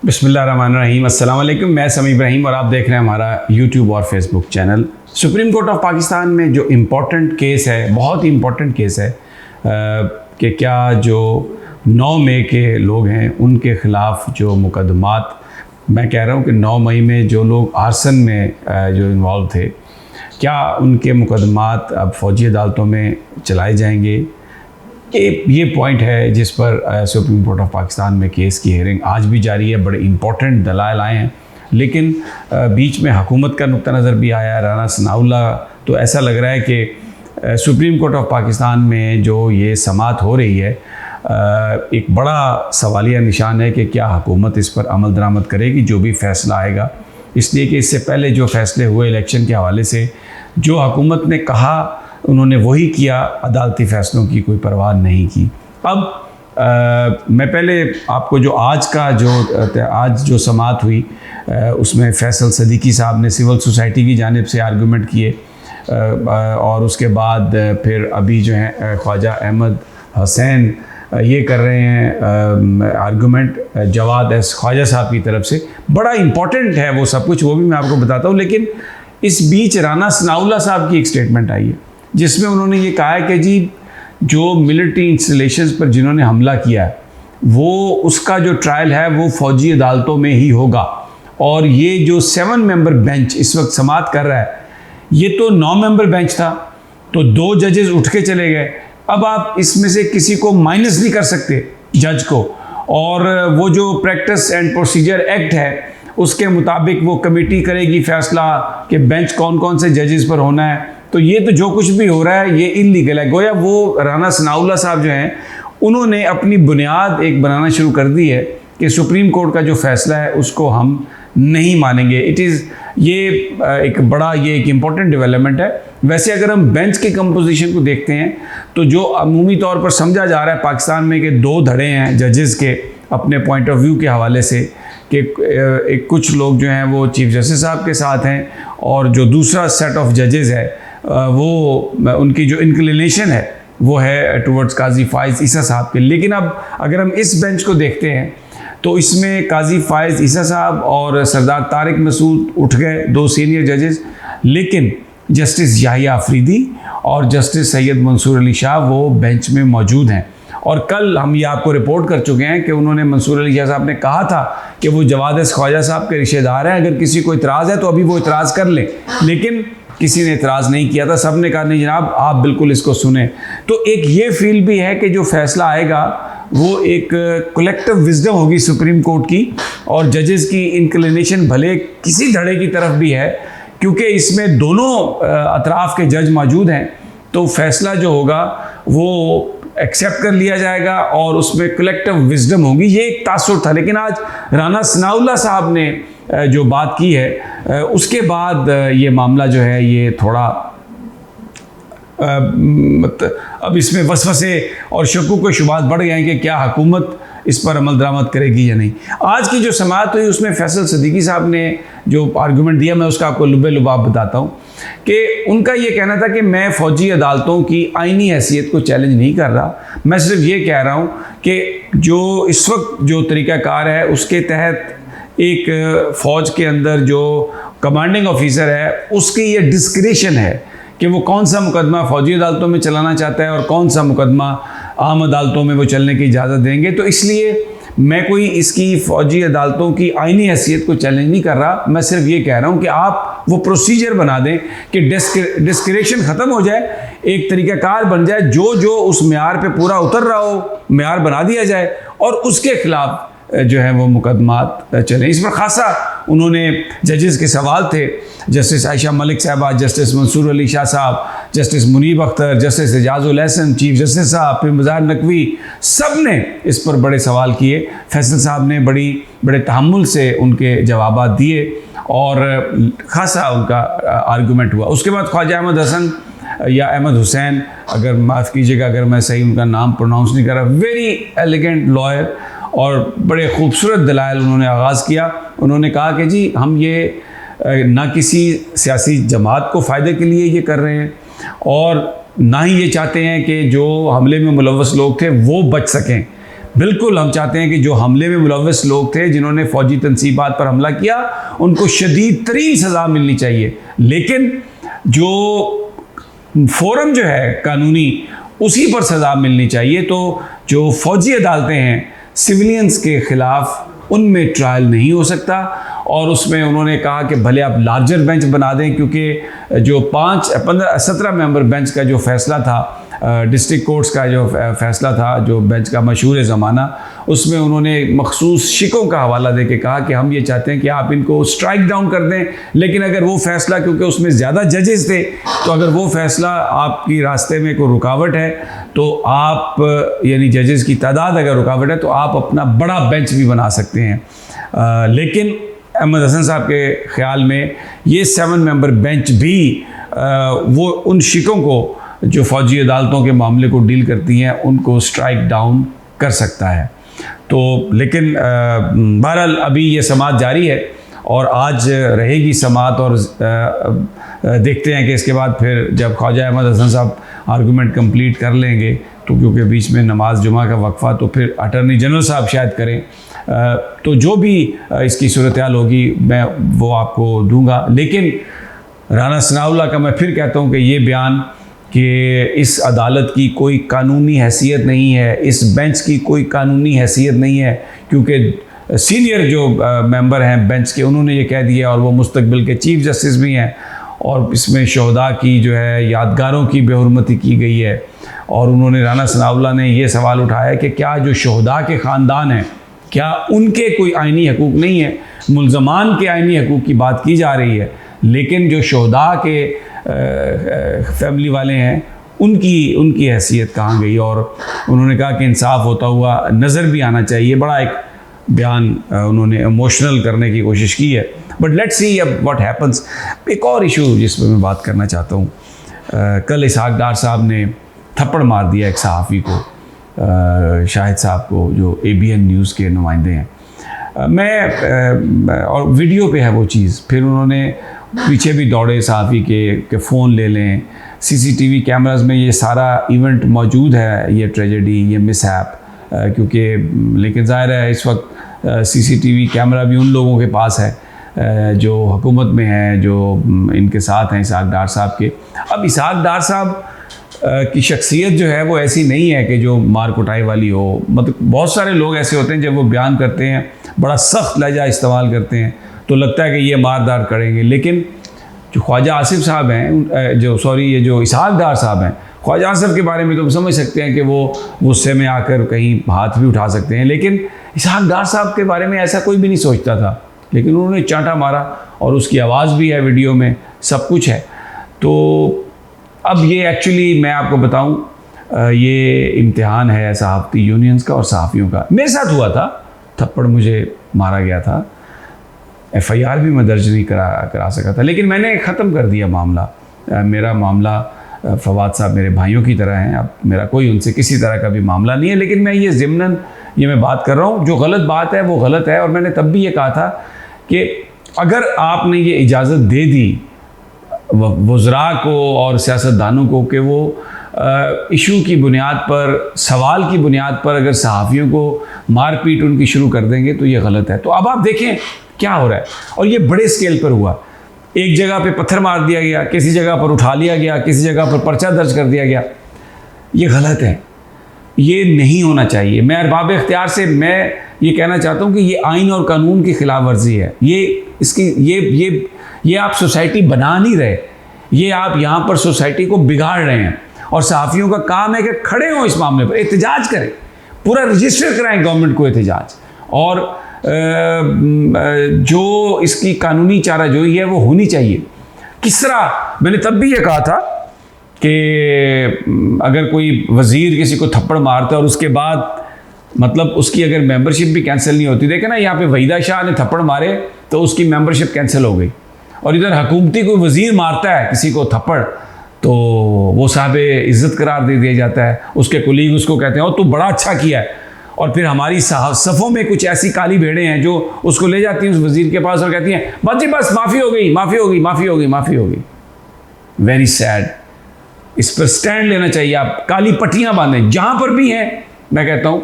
बिस्मिल्लाहिर्रहमानिर्रहीम, अस्सलाम वालेकुम। मैं समी इब्राहिम और आप देख रहे हैं हमारा यूट्यूब और Facebook channel. Supreme court of Pakistan में जो इम्पोर्टेंट केस है, बहुत ही इम्पोर्टेंट केस है कि क्या जो 9 मई के लोग हैं उनके ख़िलाफ़ जो मुकदमात, मैं कह रहा हूँ कि 9 मई में जो लोग आर्सन में जो इन्वॉल्व थे, क्या उनके मुकदमात अब फ़ौजी अदालतों में चलाए जाएंगे। ये पॉइंट है जिस पर सुप्रीम कोर्ट ऑफ पाकिस्तान में केस की हेयरिंग आज भी जारी है। बड़े इंपॉर्टेंट दलाइल आए हैं, लेकिन बीच में हुकूमत का नुक्ता नज़र भी आया है, राना सनाउल्लाह। तो ऐसा लग रहा है कि सुप्रीम कोर्ट ऑफ पाकिस्तान में जो ये समाअत हो रही है, एक बड़ा सवालिया निशान है कि क्या हुकूमत इस पर अमल दरामद करेगी जो भी फ़ैसला आएगा। इसलिए कि इससे पहले जो फ़ैसले हुए इलेक्शन के हवाले से, जो हुकूमत ने कहा उन्होंने वही किया, अदालती फ़ैसलों की कोई परवाह नहीं की। अब मैं पहले आपको जो आज जो समाअत हुई उसमें फैसल सदीकी साहब ने सिविल सोसाइटी की जानिब से आर्गूमेंट किए, और उसके बाद फिर अभी जो है ख्वाजा अहमद हुसैन ये कर रहे हैं आर्गूमेंट जवाद एस ख्वाजा साहब की तरफ से। बड़ा इम्पॉर्टेंट है वो सब कुछ, वो भी मैं आपको बताता हूँ। लेकिन इस बीच राना सनाउल्लाह साहब की एक स्टेटमेंट आई है जिसमें उन्होंने ये कहा है कि जी जो मिलिट्री इंस्टॉलेशंस पर जिन्होंने हमला किया है वो उसका जो ट्रायल है वो फ़ौजी अदालतों में ही होगा। और ये जो 7 मेंबर बेंच इस वक्त समाअत कर रहा है, ये तो 9 मेंबर बेंच था, तो 2 जजेस उठ के चले गए। अब आप इसमें से किसी को माइनस नहीं कर सकते जज को, और वो जो प्रैक्टिस एंड प्रोसीजर एक्ट है उसके मुताबिक वो कमेटी करेगी फ़ैसला कि बेंच कौन कौन से जजेस पर होना है। तो ये तो जो कुछ भी हो रहा है ये इल्लीगल है। गोया वो राना सनाउल्लाह साहब जो हैं उन्होंने अपनी बुनियाद एक बनाना शुरू कर दी है कि सुप्रीम कोर्ट का जो फ़ैसला है उसको हम नहीं मानेंगे। ये एक इम्पॉर्टेंट डेवलपमेंट है। वैसे अगर हम बेंच के कंपोजिशन को देखते हैं तो जो अमूमी तौर पर समझा जा रहा है पाकिस्तान में कि 2 धड़े हैं जजेस के अपने पॉइंट ऑफ व्यू के हवाले से, कि कुछ लोग जो हैं वो चीफ जस्टिस साहब के साथ हैं और जो दूसरा सेट ऑफ जजेस है वो उनकी जो इंक्लिनेशन है वो है टुवर्ड्स काजी फाइज़ ईसा साहब के। लेकिन अब अगर हम इस बेंच को देखते हैं तो इसमें काजी फाइज़ ईसा साहब और सरदार तारिक मसूद उठ गए, 2 सीनियर जजेस, लेकिन जस्टिस याहिया अफरीदी और जस्टिस सैयद मंसूर अली शाह वो बेंच में मौजूद हैं। और कल हम ये आपको रिपोर्ट कर चुके हैं कि उन्होंने मंसूर अली शाह साहब ने कहा था कि वो जवाद एस ख्वाजा साहब के रिश्तेदार हैं, अगर किसी को इतराज़ है तो अभी वो इतराज़ कर लें। लेकिन किसी ने इतराज़ नहीं किया था, सब ने कहा नहीं जनाब आप बिल्कुल इसको सुने। तो एक ये फील भी है कि जो फ़ैसला आएगा वो एक कलेक्टिव विजडम होगी सुप्रीम कोर्ट की, और जजेस की इंक्लिनेशन भले किसी धड़े की तरफ भी है, क्योंकि इसमें दोनों अतराफ़ के जज मौजूद हैं, तो फ़ैसला जो होगा वो एक्सेप्ट कर लिया जाएगा और उसमें कलेक्टिव विजडम होगी। ये एक तासुर था। लेकिन आज राना सनाउल्लाह साहब ने जो बात की है उसके बाद ये मामला जो है ये थोड़ा अब इसमें वसवसे और शक्कू के शुबात बढ़ गए हैं कि क्या हुकूमत इस पर अमल दरामद करेगी या नहीं। आज की जो समाअत हुई उसमें फैसल सदीकी साहब ने जो आर्गूमेंट दिया, मैं उसका आपको लुबे लुबाब बताता हूँ कि उनका ये कहना था कि मैं फ़ौजी अदालतों की आइनी हैसियत को चैलेंज नहीं कर रहा, मैं सिर्फ ये कह रहा हूँ कि जो इस वक्त जो तरीक़ाकार है उसके तहत एक फ़ौज के अंदर जो कमांडिंग ऑफिसर है उसकी ये डिस्क्रिशन है कि वो कौन सा मुकदमा फ़ौजी अदालतों में चलाना चाहता है और कौन सा मुकदमा आम अदालतों में वो चलने की इजाज़त देंगे। तो इसलिए मैं कोई इसकी फ़ौजी अदालतों की आइनी हैसियत को चैलेंज नहीं कर रहा, मैं सिर्फ ये कह रहा हूँ कि आप वो प्रोसीजर बना दें कि डिस्क्रिशन ख़त्म हो जाए, एक तरीक़ाकार बन जाए, जो उस म्यार पे पूरा उतर रहा हो म्यार बना दिया जाए और उसके ख़िलाफ़ जो है वो मुकदमात चले। इस पर ख़ासा उन्होंने जजेस के सवाल थे, जस्टिस आयशा मलिक साहबा, justice Mansoor Ali Shah Sahab, justice Munib Akhtar, justice Ejazul Hasan, chief justice Sahab, फिर मज़ार नकवी, सब ने इस पर बड़े सवाल किए। फैसल साहब ने बड़े तहम्मुल से उनके जवाब दिए और ख़ासा उनका आर्गूमेंट हुआ। उसके बाद ख्वाजा अहमद हसन या अहमद हुसैन, अगर माफ़ कीजिएगा अगर मैं सही उनका नाम प्रोनाउंस नहीं कर रहा, वेरी एलिगेंट लॉयर, और बड़े खूबसूरत दलाइल उन्होंने आगाज़ किया। उन्होंने कहा कि जी हम ये ना किसी सियासी जमात को फ़ायदे के लिए ये कर रहे हैं और ना ही ये चाहते हैं कि जो हमले में मुलव्वस लोग थे वो बच सकें। बिल्कुल हम चाहते हैं कि जो हमले में मुलव्वस लोग थे, जिन्होंने फ़ौजी तनसीबात पर हमला किया, उनको शदीद तरीन सज़ा मिलनी चाहिए। लेकिन जो फ़ोरम जो है कानूनी, उसी पर सज़ा मिलनी चाहिए। तो जो फ़ौजी अदालतें हैं सिविलियंस के ख़िलाफ़, उनमें ट्रायल नहीं हो सकता। और उसमें उन्होंने कहा कि भले आप लार्जर बेंच बना दें, क्योंकि जो 17 मेंबर बेंच का जो फ़ैसला था, डिस्ट्रिक्ट कोर्ट्स का जो फ़ैसला था, जो बेंच का मशहूर ज़माना, उसमें उन्होंने मखसूस शिकों का हवाला दे के कहा कि हम ये चाहते हैं कि आप इनको स्ट्राइक डाउन कर दें। लेकिन अगर वो फ़ैसला, क्योंकि उसमें ज़्यादा जजेस थे, तो अगर वो फ़ैसला आपकी रास्ते में कोई रुकावट है, तो आप, यानी जजेस की तादाद अगर रुकावट है, तो आप अपना बड़ा बेंच भी बना सकते हैं। लेकिन अहमद हसन साहब के ख़्याल में ये 7 मेंबर बेंच भी वो उन शिकों को जो फ़ौजी अदालतों के मामले को डील करती हैं, उनको स्ट्राइक डाउन कर सकता है। तो लेकिन बहरहाल अभी ये समाअत जारी है और आज रहेगी समाअत, और देखते हैं कि इसके बाद फिर जब ख्वाजा अहमद हसन साहब आर्गूमेंट कंप्लीट कर लेंगे, तो क्योंकि बीच में नमाज जुमा का वक्फ़ा, तो फिर अटॉर्नी जनरल साहब शायद करें। तो जो भी इसकी सूरत हाल होगी मैं वो आपको दूंगा। लेकिन राना सनाउल्लाह का मैं फिर कहता हूँ कि ये बयान कि इस अदालत की कोई कानूनी हैसियत नहीं है, इस बेंच की कोई कानूनी हैसियत नहीं है, क्योंकि सीनियर जो मेंबर हैं बेंच के, उन्होंने ये कह दिया, और वो मुस्तकबिल के चीफ जस्टिस भी हैं, और इसमें शहदा की जो है यादगारों की बेहुरमती की गई है। और उन्होंने, राना सनाउल्लाह ने ये सवाल उठाया कि क्या जो शहदा के ख़ानदान हैं, क्या उनके कोई आइनी हकूक़ नहीं है? मुल्ज़मान के आइनी हकूक़ की बात की जा रही है, लेकिन जो शहदा के फैमिली वाले हैं, उनकी हैसियत कहाँ गई? और उन्होंने कहा कि इंसाफ होता हुआ नज़र भी आना चाहिए। बड़ा एक बयान उन्होंने इमोशनल करने की कोशिश की है। बट लेट्स सी अब व्हाट हैपन्स। एक और इशू जिस पर मैं बात करना चाहता हूँ, कल इसहाक डार साहब ने थप्पड़ मार दिया एक सहाफ़ी को, शाहिद साहब को, जो ABN न्यूज़ के नुमाइंदे हैं। और वीडियो पे है वो चीज़। फिर उन्होंने पीछे भी दौड़े सहाफ़ी के फ़ोन ले लें, CCTV कैमरास में ये सारा इवेंट मौजूद है, ये ट्रेजेडी, ये मिसहैप, क्योंकि लेकिन ज़ाहिर है इस वक्त CCTV कैमरा भी उन लोगों के पास है जो हुकूमत में हैं, जो इनके साथ हैं इसहाक डार साहब के। अब इसहाक डार साहब की शख्सियत जो है वो ऐसी नहीं है कि जो मार कुटाई वाली हो। मतलब बहुत सारे लोग ऐसे होते हैं, जब वो बयान करते हैं बड़ा सख्त लहजा इस्तेमाल करते हैं, तो लगता है कि ये मारदार करेंगे। लेकिन जो ख्वाजा आसिफ साहब हैं, ये जो इसहाक डार साहब हैं, ख्वाजा आसिफ के बारे में तो समझ सकते हैं कि वो गुस्से में आकर कहीं हाथ भी उठा सकते हैं, लेकिन इसहाक डार साहब के बारे में ऐसा कोई भी नहीं सोचता था। लेकिन उन्होंने चांटा मारा, और उसकी आवाज़ भी है वीडियो में, सब कुछ है। तो अब ये एक्चुअली मैं आपको बताऊं, ये इम्तिहान है सहाफ़ती यूनियंस का और सहाफ़ियों का। मेरे साथ हुआ था, थप्पड़ मुझे मारा गया था, FIR भी मैं दर्ज नहीं करा सका था, लेकिन मैंने ख़त्म कर दिया मामला। मेरा मामला फवाद साहब मेरे भाइयों की तरह हैं, अब मेरा कोई उनसे किसी तरह का भी मामला नहीं है। लेकिन मैं ये ज़िम्नन मैं बात कर रहा हूँ, जो गलत बात है वो गलत है। और मैंने तब भी ये कहा था कि अगर आपने ये इजाज़त दे दी वज़रा को और सियासतदानों को कि वो इशू की बुनियाद पर, सवाल की बुनियाद पर अगर सहाफ़ियों को मारपीट उनकी शुरू कर देंगे, तो ये गलत है। तो अब आप देखें क्या हो रहा है, और ये बड़े स्केल पर हुआ। एक जगह पे पत्थर मार दिया गया, किसी जगह पर उठा लिया गया, किसी जगह पर पर्चा दर्ज कर दिया गया। ये गलत है, ये नहीं होना चाहिए। मैं अरबाब इख्तियार से मैं ये कहना चाहता हूँ कि ये आइन और कानून की खिलाफ वर्जी है। ये आप सोसाइटी बना नहीं रहे, ये आप यहाँ पर सोसाइटी को बिगाड़ रहे हैं। और सहाफ़ियों का काम है कि खड़े हों इस मामले पर, एहतजाज करें, पूरा रजिस्टर कराएं गवर्नमेंट को एहतजाज, और जो इसकी कानूनी चाराजोई है वो होनी चाहिए। किस तरह, मैंने तब भी ये कहा था कि अगर कोई वज़ीर किसी को थप्पड़ मारता है और उसके बाद मतलब उसकी अगर मेंबरशिप भी कैंसिल नहीं होती, देखे ना यहाँ पे वहीदा शाह ने थप्पड़ मारे तो उसकी मेंबरशिप कैंसिल हो गई, और इधर हुकूमती कोई वज़ीर मारता है किसी को थप्पड़ तो वो साहब इज़्ज़त करार दे दिया जाता है। उसके कुलीग उसको कहते हैं और तू बड़ा अच्छा किया है, और फिर हमारी सफ़ों में कुछ ऐसी काली भेड़ें हैं जो उसको ले जाती हैं उस वज़ीर के पास और कहती हैं बस जी बस माफ़ी हो गई, माफ़ी हो गई, माफ़ी हो गई, माफ़ी हो गई। Very sad. इस पर स्टैंड लेना चाहिए। आप काली पट्टियाँ बांधें जहाँ पर भी हैं। मैं कहता हूँ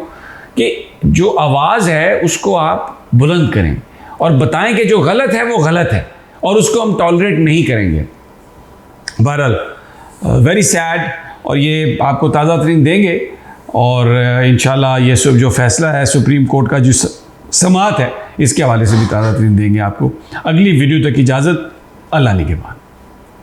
कि जो आवाज़ है उसको आप बुलंद करें और बताएं कि जो गलत है वो गलत है और उसको हम टॉलरेट नहीं करेंगे। बहरहाल वेरी सैड, और ये आपको ताज़ा तरीन देंगे और इंशाल्लाह ये जो फैसला है सुप्रीम कोर्ट का जो समाअत है इसके हवाले से भी ताज़ा तरीन देंगे आपको। अगली वीडियो तक इजाज़त, अल्लाह ने के बाद।